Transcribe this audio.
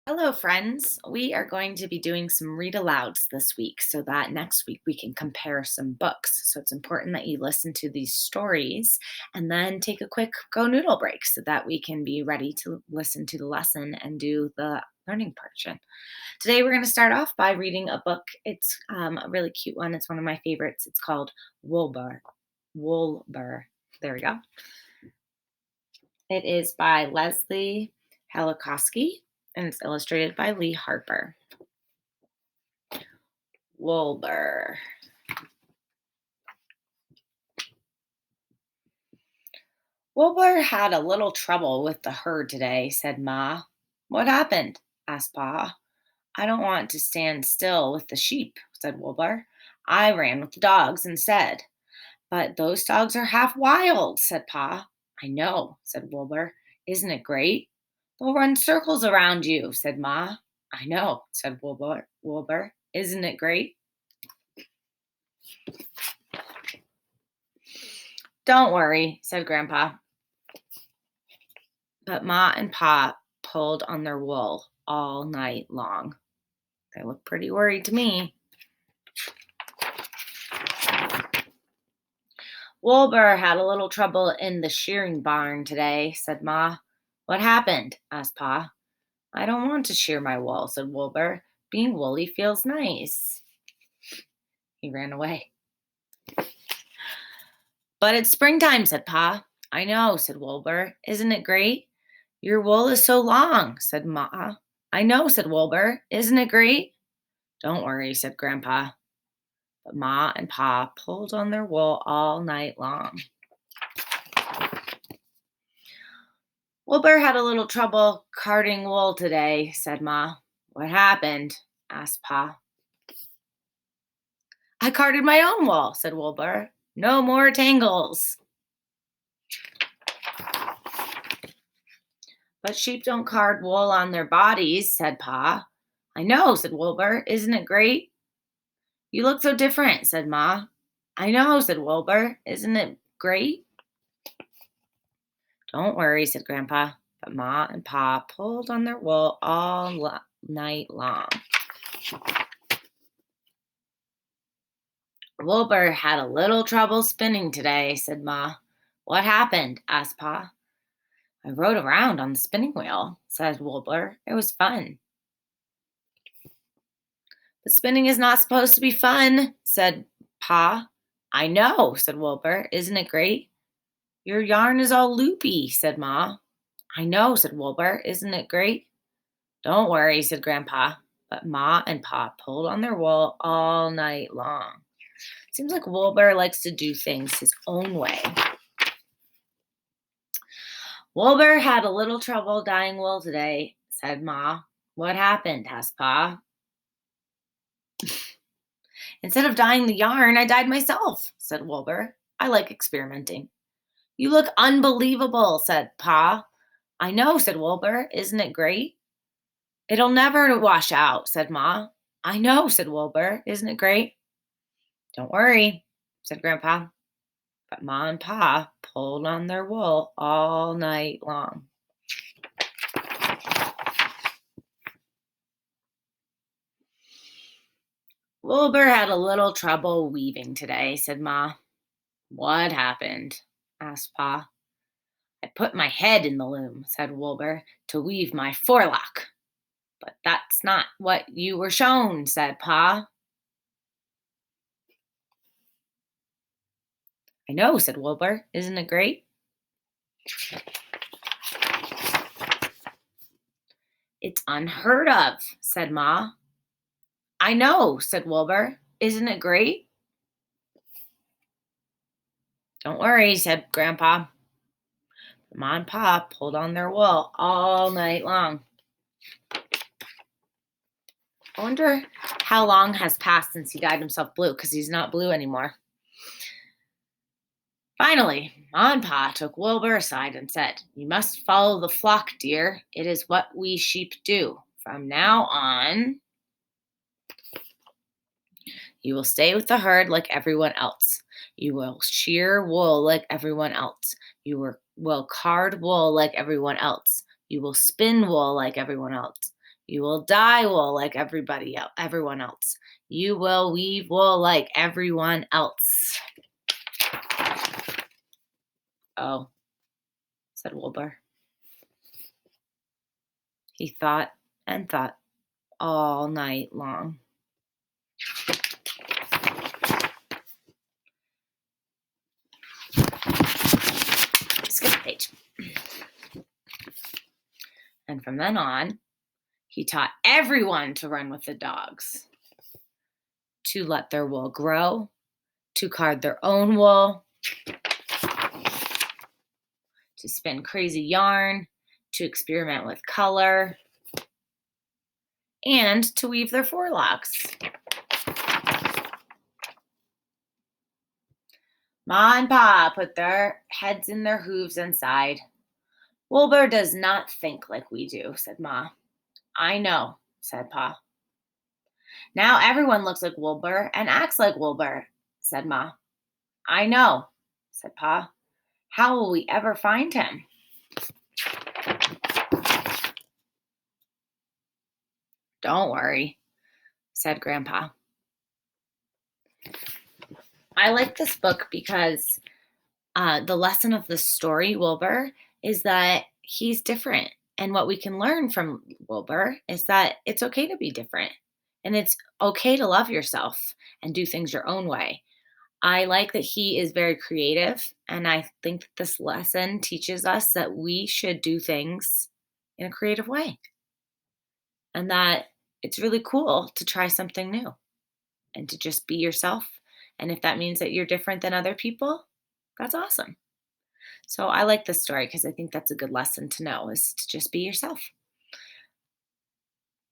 Hello, friends. We are going to be doing some read alouds this week so that next week we can compare some books. So it's important that you listen to these stories and then take a quick go noodle break so that we can be ready to listen to the lesson and do the learning portion. Today we're going to start off by reading a book. It's a really cute one. It's one of my favorites. It's called Woolbur. Woolbur. There we go. It is by Leslie Halakowski and it's illustrated by Lee Harper. Woolbur. Woolbur had a little trouble with the herd today, said Ma. What happened? Asked Pa. I don't want to stand still with the sheep, said Woolbur. I ran with the dogs instead. But those dogs are half wild, said Pa. I know, said Woolbur. Isn't it great? They'll run circles around you, said Ma. I know, said Woolbur. Woolbur. Isn't it great? Don't worry, said Grandpa. But Ma and Pa pulled on their wool all night long. They look pretty worried to me. Woolbur had a little trouble in the shearing barn today, said Ma. What happened? Asked Pa. I don't want to shear my wool, said Woolbur. Being woolly feels nice. He ran away. But it's springtime, said Pa. I know, said Woolbur. Isn't it great? Your wool is so long, said Ma. I know, said Woolbur. Isn't it great? Don't worry, said Grandpa. But Ma and Pa pulled on their wool all night long. Woolbur had a little trouble carding wool today, said Ma. What happened? Asked Pa. I carded my own wool, said Woolbur. No more tangles. But sheep don't card wool on their bodies, said Pa. I know, said Woolbur. Isn't it great? You look so different, said Ma. I know, said Woolbur. Isn't it great? Don't worry, said Grandpa. But Ma and Pa pulled on their wool all night long. Woolbur had a little trouble spinning today, said Ma. What happened? Asked Pa. I rode around on the spinning wheel, said Woolbur. It was fun. But spinning is not supposed to be fun, said Pa. I know, said Woolbur. Isn't it great? Your yarn is all loopy, said Ma. I know, said Woolbur. Isn't it great? Don't worry, said Grandpa. But Ma and Pa pulled on their wool all night long. Seems like Woolbur likes to do things his own way. Woolbur had a little trouble dyeing wool today, said Ma. What happened? Asked Pa. Instead of dyeing the yarn, I dyed myself, said Woolbur. I like experimenting. You look unbelievable, said Pa. I know, said Woolbur. Isn't it great? It'll never wash out, said Ma. I know, said Woolbur. Isn't it great? Don't worry, said Grandpa. But Ma and Pa pulled on their wool all night long. Woolbur had a little trouble weaving today, said Ma. What happened? Asked Pa. I put my head in the loom, said Woolbur, to weave my forelock. But that's not what you were shown, said Pa. I know, said Woolbur. Isn't it great? It's unheard of, said Ma. I know, said Woolbur. Isn't it great? Don't worry, said Grandpa. Ma and Pa pulled on their wool all night long. I wonder how long has passed since he dyed himself blue, because he's not blue anymore. Finally, Ma and Pa took Woolbur aside and said, You must follow the flock, dear. It is what we sheep do. From now on, you will stay with the herd like everyone else. You will shear wool like everyone else. You will card wool like everyone else. You will spin wool like everyone else. You will dye wool like everyone else. You will weave wool like everyone else. Oh, said Woolbur. He thought and thought all night long. Skip a page. And from then on, he taught everyone to run with the dogs, to let their wool grow, to card their own wool, to spin crazy yarn, to experiment with color, and to weave their forelocks. Ma and Pa put their heads in their hooves and sighed. Woolbur does not think like we do, said Ma. I know, said Pa. Now everyone looks like Woolbur and acts like Woolbur, said Ma. I know, said Pa. How will we ever find him? Don't worry, said Grandpa. I like this book because the lesson of the story, Woolbur, is that he's different. And what we can learn from Woolbur is that it's okay to be different and it's okay to love yourself and do things your own way. I like that he is very creative. And I think that this lesson teaches us that we should do things in a creative way and that it's really cool to try something new and to just be yourself. And if that means that you're different than other people, that's awesome. So I like this story because I think that's a good lesson to know is to just be yourself.